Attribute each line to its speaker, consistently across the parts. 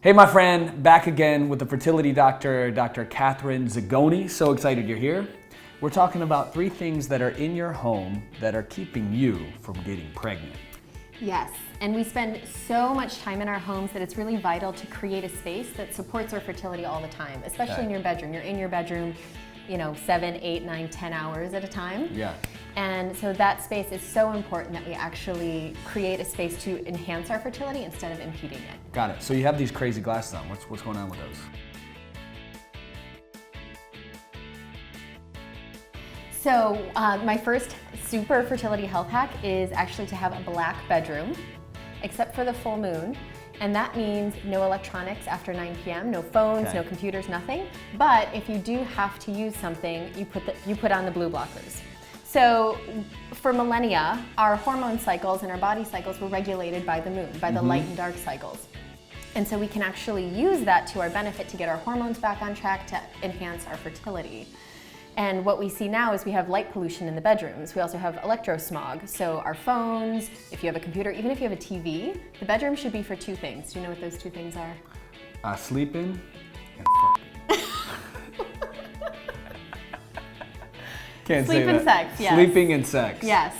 Speaker 1: Hey, my friend, back again with the fertility doctor, Dr. Catherine Zagoni. So excited you're here. We're talking about 3 things that are in your home that are keeping you from getting pregnant.
Speaker 2: Yes, and we spend so much time in our homes that it's really vital to create a space that supports our fertility all the time, especially in your bedroom. You're in your bedroom, 7, 8, 9, 10 hours at a time.
Speaker 1: Yeah.
Speaker 2: And so that space is so important that we actually create a space to enhance our fertility instead of impeding it.
Speaker 1: Got it. So you have these crazy glasses on. What's going on with those?
Speaker 2: So my first super fertility health hack is actually to have a black bedroom, except for the full moon. And that means no electronics after 9 p.m., no phones, no computers, nothing. But if you do have to use something, you put on the blue blockers. So for millennia, our hormone cycles and our body cycles were regulated by the moon, by the light and dark cycles. And so we can actually use that to our benefit to get our hormones back on track to enhance our fertility. And what we see now is we have light pollution in the bedrooms. We also have electrosmog. So our phones, if you have a computer, even if you have a TV, the bedroom should be for 2 things. Do you know what those 2 things are?
Speaker 1: Sleeping and Can't
Speaker 2: Sleep
Speaker 1: say
Speaker 2: and
Speaker 1: that.
Speaker 2: sex, yes.
Speaker 1: Sleeping and sex.
Speaker 2: Yes.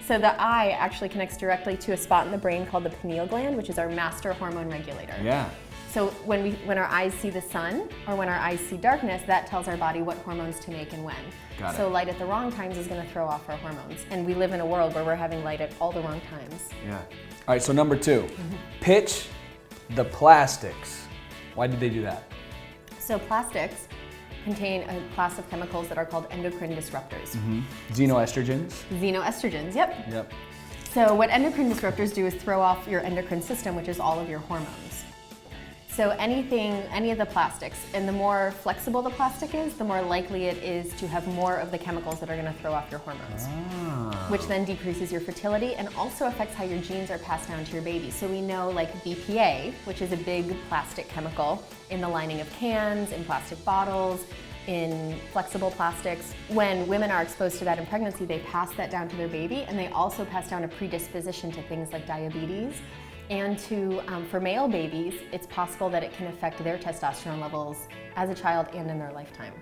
Speaker 2: So the eye actually connects directly to a spot in the brain called the pineal gland, which is our master hormone regulator.
Speaker 1: Yeah.
Speaker 2: So when our eyes see the sun or when our eyes see darkness, that tells our body what hormones to make and when.
Speaker 1: Got it.
Speaker 2: So light at the wrong times is going to throw off our hormones. And we live in a world where we're having light at all the wrong times.
Speaker 1: Yeah. All right, so number 2, pitch the plastics. Why did they do that?
Speaker 2: So plastics contain a class of chemicals that are called endocrine disruptors.
Speaker 1: Xenoestrogens?
Speaker 2: Xenoestrogens, yep.
Speaker 1: Yep.
Speaker 2: So what endocrine disruptors do is throw off your endocrine system, which is all of your hormones. So any of the plastics, and the more flexible the plastic is, the more likely it is to have more of the chemicals that are going to throw off your hormones, which then decreases your fertility and also affects how your genes are passed down to your baby. So we know like BPA, which is a big plastic chemical in the lining of cans, in plastic bottles, in flexible plastics. When women are exposed to that in pregnancy, they pass that down to their baby, and they also pass down a predisposition to things like diabetes. And for male babies, it's possible that it can affect their testosterone levels as a child and in their lifetime.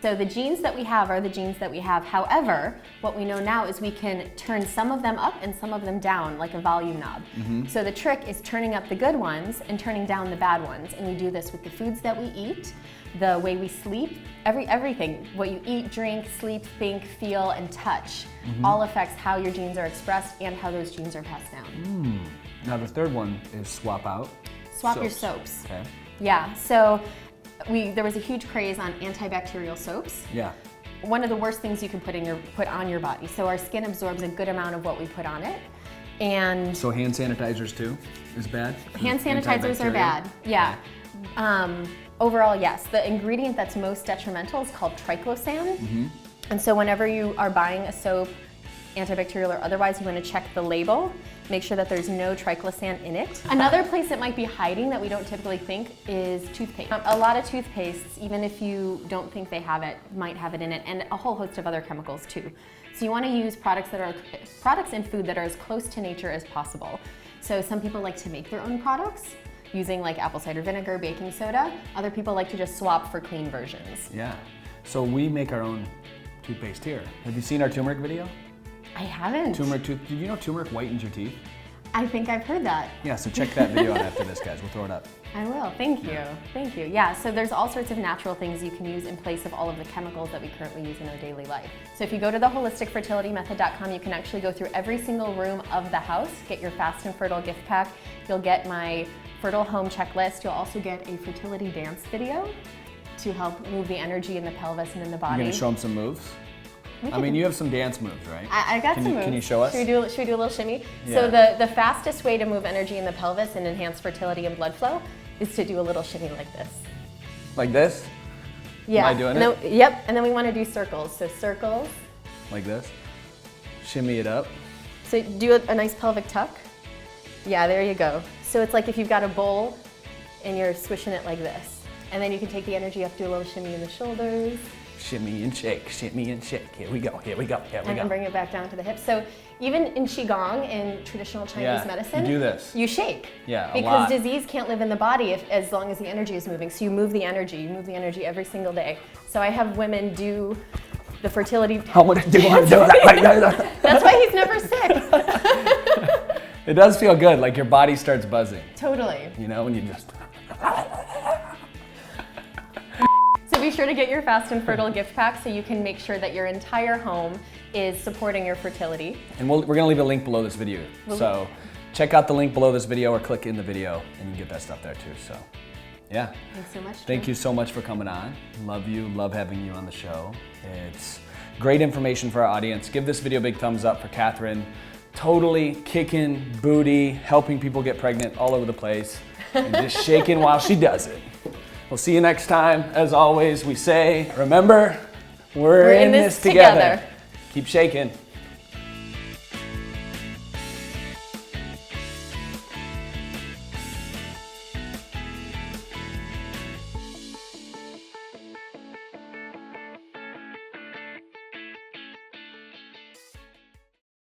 Speaker 2: So the genes that we have are the genes that we have. However, what we know now is we can turn some of them up and some of them down, like a volume knob. So the trick is turning up the good ones and turning down the bad ones. And we do this with the foods that we eat, the way we sleep, everything. What you eat, drink, sleep, think, feel, and touch all affects how your genes are expressed and how those genes are passed down.
Speaker 1: Now the third one is swap out.
Speaker 2: Swap your soaps.
Speaker 1: Okay.
Speaker 2: Yeah, so there was a huge craze on antibacterial soaps.
Speaker 1: Yeah.
Speaker 2: One of the worst things you can put on your body. So our skin absorbs a good amount of what we put on it. And
Speaker 1: so hand sanitizers too is bad?
Speaker 2: Hand sanitizers are bad, yeah. Overall, yes. The ingredient that's most detrimental is called triclosan. And so whenever you are buying a soap, antibacterial or otherwise, you want to check the label. Make sure that there's no triclosan in it. Another place it might be hiding that we don't typically think is toothpaste. A lot of toothpastes, even if you don't think they have it, might have it in it, and a whole host of other chemicals too. So you want to use products in food that are as close to nature as possible. So some people like to make their own products using like apple cider vinegar, baking soda. Other people like to just swap for clean versions.
Speaker 1: Yeah. So we make our own toothpaste here. Have you seen our turmeric video?
Speaker 2: I haven't.
Speaker 1: Did you know turmeric whitens your teeth?
Speaker 2: I think I've heard that.
Speaker 1: Yeah, so check that video out after this, guys. We'll throw it up.
Speaker 2: I will, thank you. Thank you. Yeah, so there's all sorts of natural things you can use in place of all of the chemicals that we currently use in our daily life. So if you go to theholisticfertilitymethod.com, you can actually go through every single room of the house, get your Fast and Fertile gift pack. You'll get my Fertile Home checklist. You'll also get a fertility dance video to help move the energy in the pelvis and in the body.
Speaker 1: You're gonna show them some moves? I mean, you have some dance moves, right?
Speaker 2: I got some moves.
Speaker 1: Can you show us?
Speaker 2: Should we do a little shimmy?
Speaker 1: Yeah.
Speaker 2: So the fastest way to move energy in the pelvis and enhance fertility and blood flow is to do a little shimmy like this.
Speaker 1: Like this?
Speaker 2: Yeah.
Speaker 1: Am I doing it?
Speaker 2: Yep, and then we want to do circles. So circles.
Speaker 1: Like this? Shimmy it up.
Speaker 2: So do a nice pelvic tuck. Yeah, there you go. So it's like if you've got a bowl and you're swishing it like this. And then you can take the energy up, do a little shimmy in the shoulders.
Speaker 1: shimmy and shake, shimmy and shake. Here we go, here we go, here we
Speaker 2: And then
Speaker 1: go.
Speaker 2: bring it back down to the hips. So even in Qigong, in traditional Chinese medicine,
Speaker 1: you do this.
Speaker 2: You shake.
Speaker 1: Yeah, a
Speaker 2: because
Speaker 1: lot.
Speaker 2: disease can't live in the body as long as the energy is moving. So you move the energy every single day. So I have women do the fertility.
Speaker 1: How much do you want to do that?
Speaker 2: That's why he's never sick.
Speaker 1: It does feel good, like your body starts buzzing.
Speaker 2: Totally.
Speaker 1: You know, when you just...
Speaker 2: So be sure to get your Fast and Fertile gift pack so you can make sure that your entire home is supporting your fertility.
Speaker 1: And we're going to leave a link below this video. So check out the link below this video or click in the video and you can get that stuff there too. So yeah.
Speaker 2: Thanks so much.
Speaker 1: Thank you so much for coming on. Love you, love having you on the show. It's great information for our audience. Give this video a big thumbs up for Catherine. Totally kicking booty, helping people get pregnant all over the place and just shaking while she does it. We'll see you next time. As always, we say, remember, we're in this together. Keep shaking.